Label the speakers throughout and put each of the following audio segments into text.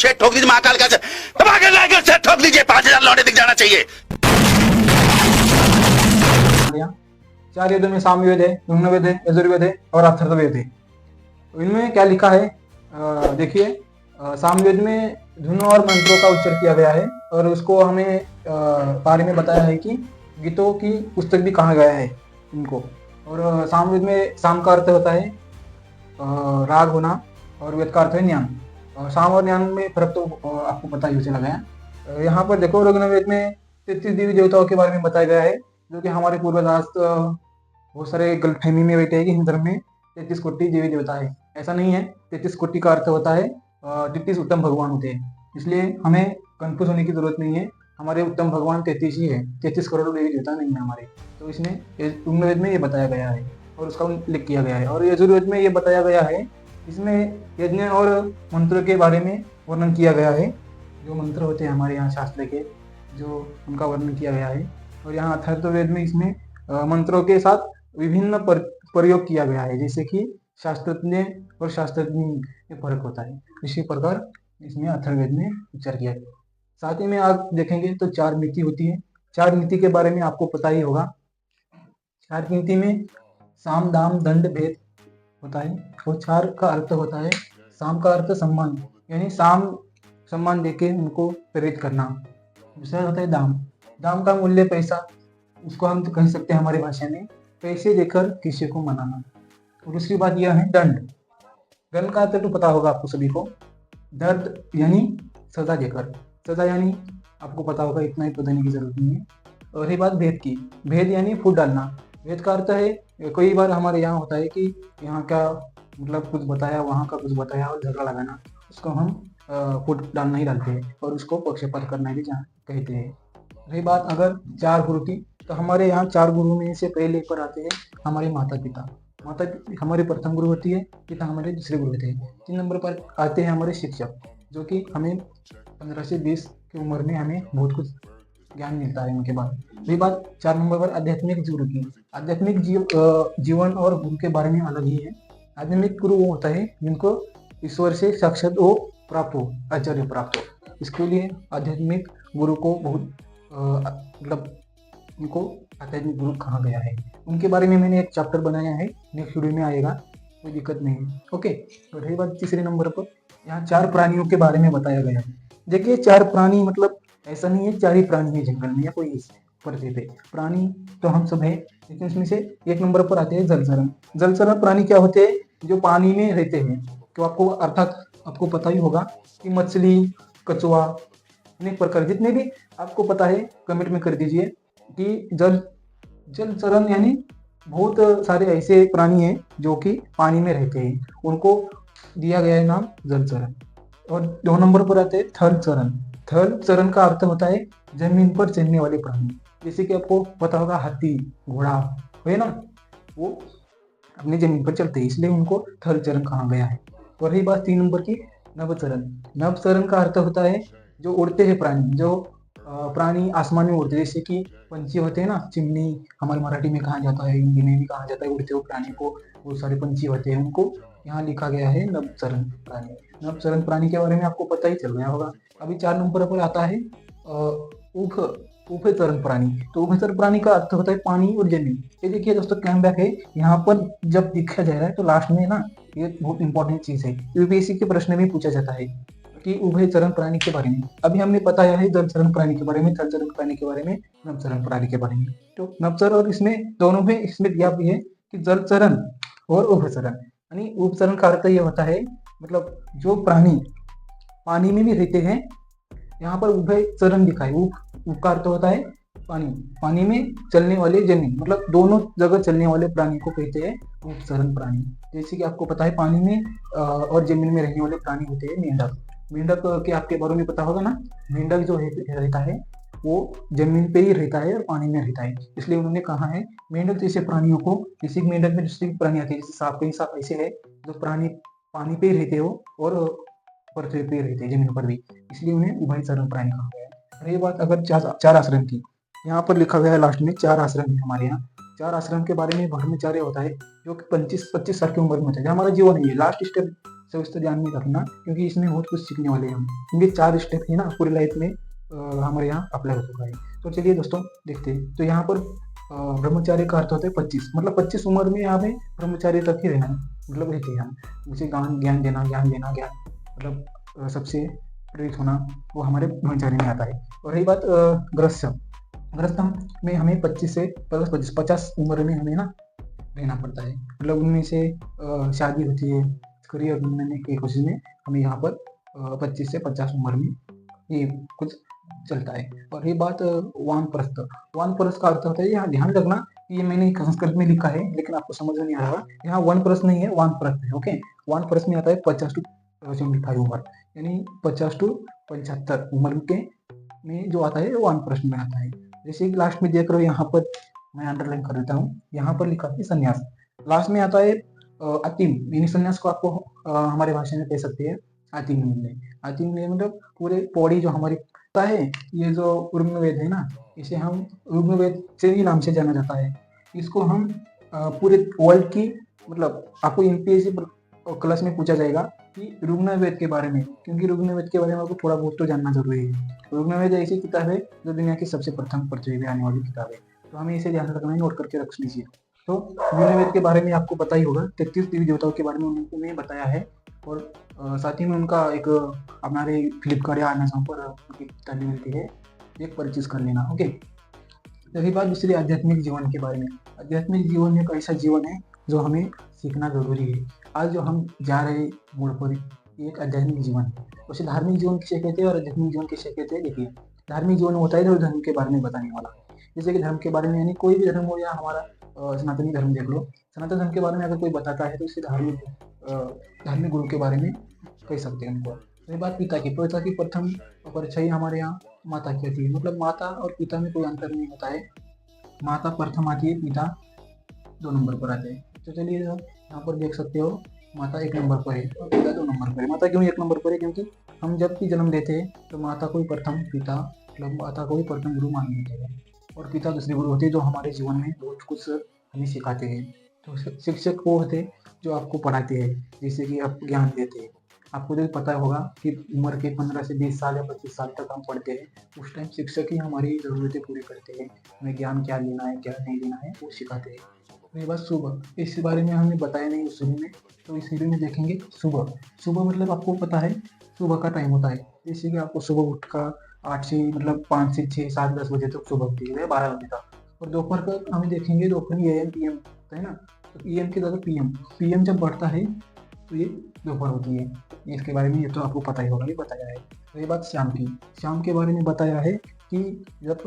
Speaker 1: शेर ठोक दीजिए, महाकाल का शेर ठोक दीजिए, 5,000 लौटे दिख जाना चाहिए।
Speaker 2: चार वेदों में सामवेद है, ऋग्वेद है, यजुर्वेद है और अथर्ववेद है। तो इनमें क्या लिखा है, देखिए सामवेद में धुनों और मंत्रों का उच्चार किया गया है और उसको हमें बारे में बताया है कि गीतों की पुस्तक भी कहा गया है इनको। और सामवेद में साम का अर्थ होता है राग होना और वेद का अर्थ है ज्ञान। साम और ज्ञान में फर्क तो आपको पता ही चला गया। यहाँ पर देखो ऋग्वेद में 33 देवी देवताओं के बारे में बताया गया है, जो कि हमारे पूर्वज बहुत सारे गलतफहमी में बैठे हैं कि हिंदू धर्म में 33 कोटि देवी देवता है। ऐसा नहीं है। 33 कोटि का अर्थ होता है 33 उत्तम भगवान होते हैं, इसलिए हमें कंफ्यूज होने की जरूरत नहीं है। हमारे उत्तम भगवान 33 ही है, 33 करोड़ देवी देवता नहीं है हमारे। तो इसमें ऋग्वेद में ये बताया गया है और उसका उल्लेख किया गया है। और यजुर्वेद में ये बताया गया है, इसमें यज्ञ और मंत्रों के बारे में वर्णन किया गया है। जो मंत्र होते हैं हमारे यहाँ शास्त्र के, जो उनका वर्णन किया गया है। और यहाँ अथर्ववेद में इसमें मंत्रों के साथ विभिन्न प्रयोग किया गया है, जैसे कि शास्त्रज्ञ और शास्त्रज्ञ में फर्क होता है। इसी प्रकार इसमें अथर्ववेद में उच्चार किया गया। साथ ही में आप देखेंगे तो 4 नीति होती है। 4 नीति के बारे में आपको पता ही होगा। 4 नीति में साम दाम दंड भेद होता है। और 4 का अर्थ होता है, साम का अर्थ सम्मान, यानी सम्मान देके उनको प्रेरित करना। दूसरा होता है दाम, दाम का मूल्य पैसा, उसको हम तो कह सकते हैं हमारी भाषा में पैसे देकर किसी को मनाना। और दूसरी बात यह है दंड। दंड का अर्थ तो पता होगा आपको सभी को, दर्द यानी सजा देकर। सजा यानी आपको पता होगा, इतना ही बताने की जरूरत नहीं है। और ये बात भेद की, भेद यानी फूट डालना। भेद का अर्थ है, कई बार हमारे यहाँ होता है कि यहाँ का मतलब कुछ बताया, वहाँ का कुछ बताया और झगड़ा लगाना, उसको हम फूट डालना ही डालते हैं और उसको पक्षपात करना भी कहते हैं। रही बात अगर 4 गुरु की, तो हमारे यहाँ 4 गुरु में से पहले पर आते हैं हमारे माता पिता। माता हमारे प्रथम गुरु होती है, पिता हमारे दूसरे गुरु होते हैं। 3 नंबर पर आते हैं हमारे शिक्षक, जो कि हमें 15 से 20 की उम्र में हमें बहुत कुछ ज्ञान मिलता है उनके बाद। रही बात 4 नंबर पर आध्यात्मिक गुरु की। आध्यात्मिक जीवन और गुरु के बारे में अलग ही है। आध्यात्मिक गुरु वो होता है जिनको ईश्वर से साक्षात वो प्राप्त हो, आचार्य प्राप्त हो। इसके लिए आध्यात्मिक गुरु को बहुत मतलब उनको आध्यात्मिक गुरु कहा गया है। उनके बारे में मैंने एक चैप्टर बनाया है, नेक्स्ट वीडियो में आएगा, कोई दिक्कत नहीं है। ओके। तो रही बात तीसरे नंबर पर, यहाँ 4 प्राणियों के बारे में बताया गया है। देखिए 4 प्राणी मतलब ऐसा नहीं है 4 ही प्राणी है जंगल में या कोई पृथ्वी पे। प्राणी तो हम सब है, लेकिन इसमें से 1 नंबर पर आते हैं जलचरण। जलचरण प्राणी क्या होते हैं, जो पानी में रहते हैं। तो आपको अर्थात आपको पता ही होगा कि मछली, कछुआ, अनेक प्रकार जितने भी आपको पता है कमेंट में कर दीजिए कि जलचरण यानी बहुत सारे ऐसे प्राणी हैं जो कि पानी में रहते हैं, उनको दिया गया है नाम जलचरण। और 2 नंबर पर आते हैं थलचरण। थलचरण का अर्थ होता है जमीन पर चलने वाले प्राणी। जैसे कि आपको पता होगा हाथी, घोड़ा है ना, वो अपनी जमीन पर चलते हैं, इसलिए उनको थलचरण कहा गया है। और रही बात 3 नंबर की नभचरण। नभचरण का अर्थ होता है जो उड़ते हैं प्राणी, जो प्राणी आसमान में उड़ते हैं, जैसे कि पंछी होते हैं ना, चिमनी हमारे मराठी में कहा जाता है, हिंदी में भी कहा जाता है, उड़ते हुए प्राणी को बहुत सारे पंछी होते हैं, उनको यहाँ लिखा गया है नभचरण प्राणी। नभचरण प्राणी के बारे में आपको पता ही चल गया होगा। अभी 4 नंबर पर आता है उभयचरण प्राणी। तो उभयचरण प्राणी का अर्थ होता है पानी और जमीन। ये देखिए दोस्तों, कैम बैक है यहाँ पर जब दिखा जा रहा है तो लास्ट में ना, ये बहुत इंपॉर्टेंट चीज है, यूपीएससी के प्रश्न में पूछा जाता है कि उभयचरण प्राणी के बारे में। अभी हमने बताया है जलचरण प्राणी के बारे में, थलचरण प्राणी के बारे में, नभचरण प्राणी के बारे में। तो नभचरण और इसमें दोनों में इसमें दिया भी है कि जलचरण और उभयचरण। यानी उभयचरण का अर्थ यह होता है मतलब जो प्राणी पानी में भी रहते हैं, यहाँ पर उभयचरण लिखा है। उभ का अर्थ होता है पानी, पानी में चलने वाले जमीन, मतलब दोनों जगह चलने वाले प्राणी को कहते हैं उभयचरण प्राणी। जैसे कि आपको पता है पानी में और जमीन में रहने वाले प्राणी होते हैं मेंढक। मेंढक के आपके बारे में पता होगा ना, मेंढक जो रहता है वो जमीन पे ही रहता है और पानी में रहता है, इसलिए उन्होंने कहा है मेंढक जैसे प्राणियों को। किसी मेंढक में दूसरी प्राणी आती है, जैसे सांप, कई सांप ऐसे है जो प्राणी पानी पे ही रहते हो और पृथ्वी पे रहते हैं, जमीन पर भी, इसलिए उन्हें उभयचरण प्राणी कहा गया है। रही बात अगर 4 आश्रम की, यहाँ पर लिखा गया है लास्ट में 4 आश्रम है हमारे यहाँ। 4 आश्रम के बारे में ब्रह्मचार्य होता है, जो कि 25 साल की उम्र में होता है। हमारा जीवन है, लास्ट स्टेप सविस्तर ध्यान में रखना, क्योंकि इसमें बहुत कुछ सीखने वाले हैं हम, क्योंकि 4 स्टेप है ना पूरी लाइफ में हमारे यहाँ अप्लाई हो चुका है। तो चलिए दोस्तों देखते हैं। तो यहाँ पर ब्रह्मचार्य का अर्थ होता है 25, मतलब 25 उम्र में यहाँ पे ब्रह्मचार्य तक ही रहना है, मतलब रहते हैं हम, उसे ज्ञान देना मतलब सबसे प्रेरित होना, वो हमारे ब्रह्मचार्य में आता है। और रही बात गृहस्थ में हमें 25 से 50 उम्र में हमें ना रहना पड़ता है, मतलब उनमें से शादी होती है, करियर बनने की कोशिश में हमें यहाँ पर 25 से 50 उम्र में ये कुछ चलता है। और ये बात वानप्रस्थ का अर्थ होता है, यहाँ ध्यान रखना कि ये मैंने संस्कृत में लिखा है लेकिन आपको समझ में नहीं आ रहा, यहाँ वानप्रस्थ नहीं है, वानप्रस्थ है। ओके, वानप्रस्थ में आता है 50 टू 75 उम्र, यानी 50 टू 75 उम्र के में जो आता है वो वानप्रस्थ में आता है। जैसे कि लास्ट में देख रहे हो यहाँ पर मैं अंडरलाइन कर देता हूँ, यहाँ पर लिखा है संन्यास, लास्ट में आता है अतिम, यानी संन्यास को आपको हमारे भाषा में कह सकते हैं अतिम निर्णय। अतिम निर्णय मतलब पूरे पौड़ी जो हमारी होता है, ये जो ऋग्वेद है ना, इसे हम ऋग्वेद से ही नाम से जाना जाता है। इसको हम पूरे वर्ल्ड की, मतलब आपको एमपीएससी क्लास में पूछा जाएगा कि ऋग्वेद के बारे में, क्योंकि ऋग्वेद के बारे में आपको थोड़ा बहुत तो जानना जरूरी है। ऋग्वेद ऐसी किताब है जो दुनिया की सबसे प्रथम पृथ्वी में आने वाली किताब है, तो हमें इसे ध्यान रखना है, नोट करके रख लीजिए। तो ऋग्वेद के बारे में आपको पता ही होगा, 33 देवी देवताओं के बारे में उन्होंने बताया है, और साथ ही में उनका एक हमारे फ्लिपकार्ट या अमेजोन पर उनकी किताबें मिलती है, एक परचेज कर लेना। ओके, रही बात दूसरी आध्यात्मिक जीवन के बारे में। आध्यात्मिक जीवन एक ऐसा जीवन है जो हमें सीखना जरूरी है। आज जो हम जा रहे मोड़ पर, ये एक आध्यात्मिक जीवन है। वैसे धार्मिक जीवन किसे कहते हैं और आध्यात्मिक जीवन किसे कहते हैं, देखिए धार्मिक जीवन होता है जो धर्म के बारे में बताने वाला, जैसे कि धर्म के बारे में, यानी कोई भी धर्म हो, या हमारा सनातनी धर्म देख लो, सनातन धर्म के बारे में अगर कोई बताता है तो इसे धार्मिक गुरु के बारे में कह सकते हैं उनको। रही बात पिता की प्रथम परछाई हमारे यहाँ माता की होती है, मतलब माता और पिता में कोई अंतर नहीं होता है, माता प्रथम आती है, पिता 2 नंबर पर आते हैं। तो चलिए यहाँ पर देख सकते हो, माता 1 नंबर पर है और पिता 2 नंबर पर है। माता क्यों 1 नंबर पर है, क्योंकि हम जब भी जन्म लेते हैं तो माता को ही प्रथम पिता, मतलब माता को ही प्रथम गुरु मान लेते हैं, और पिता दूसरे गुरु होते हैं जो हमारे जीवन में बहुत कुछ हमें सिखाते हैं। तो शिक्षक वो होते हैं जो आपको पढ़ाते हैं, जैसे कि आप ज्ञान देते हैं। आपको जो पता होगा कि उम्र के 15 से 20 साल या 25 साल तक हम पढ़ते हैं, उस टाइम शिक्षक ही हमारी ज़रूरतें पूरी करते हैं, हमें ज्ञान क्या लेना है क्या नहीं लेना है वो सिखाते हैं। रही बात सुबह, इस बारे में हमने बताया नहीं शुरू में, तो इस वीडियो में देखेंगे सुबह मतलब आपको पता है सुबह का टाइम होता है, जैसे कि आपको सुबह उठकर 8 से मतलब 5 से 6 7 10 बजे तक सुबह होती है, 12 बजे तक। और दोपहर का हमें देखेंगे, दोपहर में AM PM होता है ना, तो AM के जगह PM जब बढ़ता है तो ये दोपहर होती है। इसके बारे में ये तो आपको पता ही होगा, ये बताया है। रही बात शाम के बारे में बताया है कि जब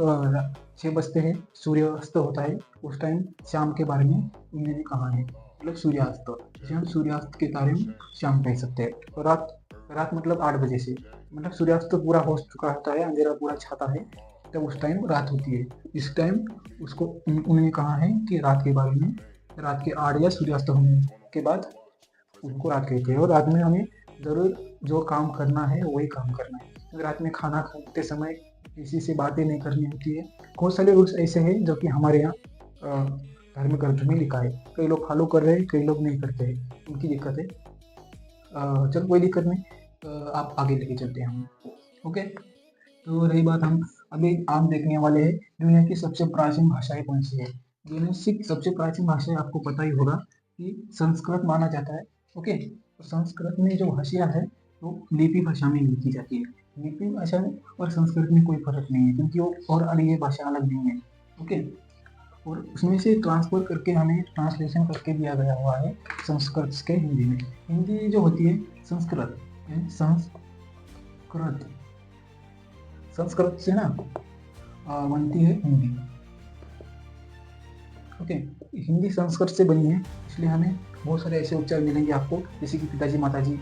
Speaker 2: 6 बजते हैं सूर्यास्त होता है, उस टाइम शाम के बारे में उन्होंने कहा है, मतलब सूर्यास्त, जिसे हम सूर्यास्त के तारे में शाम कह सकते हैं। और रात मतलब 8 बजे से, मतलब सूर्यास्त तो पूरा हो चुका होता है, अंधेरा पूरा छाता है, तब उस टाइम रात होती है। इस टाइम उसको उन्होंने कहा है कि रात के बारे में, रात के 8 या सूर्यास्त होने के बाद उनको रात कहते हैं। और रात में हमें ज़रूर जो काम करना है वही काम करना है। रात में खाना खाते समय किसी से बातें नहीं करनी होती है। बहुत सारे रूल्स ऐसे हैं जो कि हमारे यहाँ धार्मिक ग्रंथों में लिखा है, कई लोग फॉलो कर रहे हैं, कई लोग नहीं करते हैं, उनकी दिक्कत है। चल कोई दिक्कत नहीं, आप आगे लेके चलते हैं हम। ओके, तो रही बात, हम अभी आप देखने वाले हैं दुनिया की सबसे प्राचीन भाषाएं कौन सी है। दुनिया की सबसे प्राचीन भाषा आपको पता ही होगा कि संस्कृत माना जाता है। ओके, तो संस्कृत में जो भाषा है वो लिपि भाषा में लिखी जाती है। लिपि भाषा और संस्कृत में कोई फर्क नहीं है, क्योंकि वो और ये भाषा अलग नहीं है। ओके, और उसमें से ट्रांसफर करके हमें ट्रांसलेशन करके दिया गया हुआ है संस्कृत के हिंदी में। हिंदी जो होती है संस्कृत से ना बनती है हिंदी। ओके, हिंदी संस्कृत से बनी है, इसलिए हमें बहुत सारे ऐसे उच्चार मिलेंगे आपको, जैसे कि पिताजी माताजी,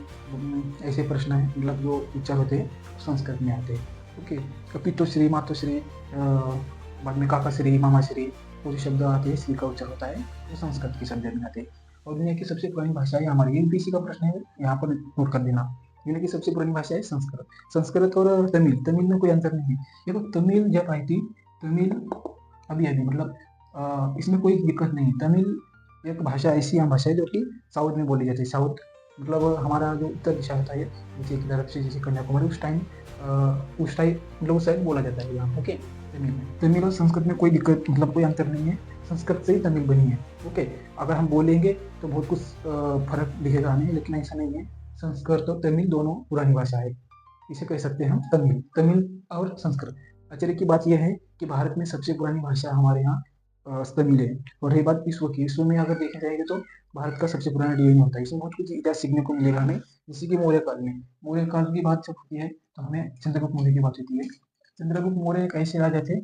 Speaker 2: ऐसे प्रश्न है, मतलब जो उच्चार होते हैं संस्कृत में आते हैं। ओके, पितोश्री मातोश्री, बाद में काकाश्री मामाश्री, वो जो शब्द आते हैं श्री का उच्चार होता है, वो संस्कृत के शब्द में आते हैं। और दुनिया की सबसे पुरानी भाषा है हमारी, यूपीएससी का प्रश्न है, यहाँ पर नोट कर देना। दुनिया की सबसे पुरानी भाषा है संस्कृत और तमिल में कोई अंतर नहीं है। देखो तमिल जब आई थी, तमिल अभी मतलब इसमें कोई दिक्कत नहीं है। तमिल एक भाषा ऐसी भाषा है जो कि साउथ में बोली जाती है, साउथ मतलब हमारा जो उत्तर दिशा होता है नीचे की तरफ से, जैसे कन्याकुमारी, उस टाइम मतलब उस साइड बोला जाता है यहाँ। ओके, तमिल में, तमिल और संस्कृत में कोई दिक्कत, मतलब कोई अंतर नहीं है, संस्कृत से ही तमिल बनी है। ओके, अगर हम बोलेंगे तो बहुत कुछ फर्क दिखेगा हमें, लेकिन ऐसा नहीं है। संस्कृत और तमिल दोनों पुरानी भाषा है, इसे कह सकते हैं हम तमिल, तमिल और संस्कृत। आश्चर्य की बात यह है कि भारत में सबसे पुरानी भाषा हमारे यहाँ तमिल है। और रही बात विश्व की, विश्व में अगर देखा जाएगा तो भारत का सबसे पुराना डीएनए होता है। इसमें बहुत कुछ इतिहास सीखने को मिलेगा हमें, जैसे कि मौर्य काल में, मौर्य काल की बात जब होती है तो हमें चंद्रगुप्त मौर्य की बात होती है। चंद्रगुप्त मौर्य एक ऐसे राजा थे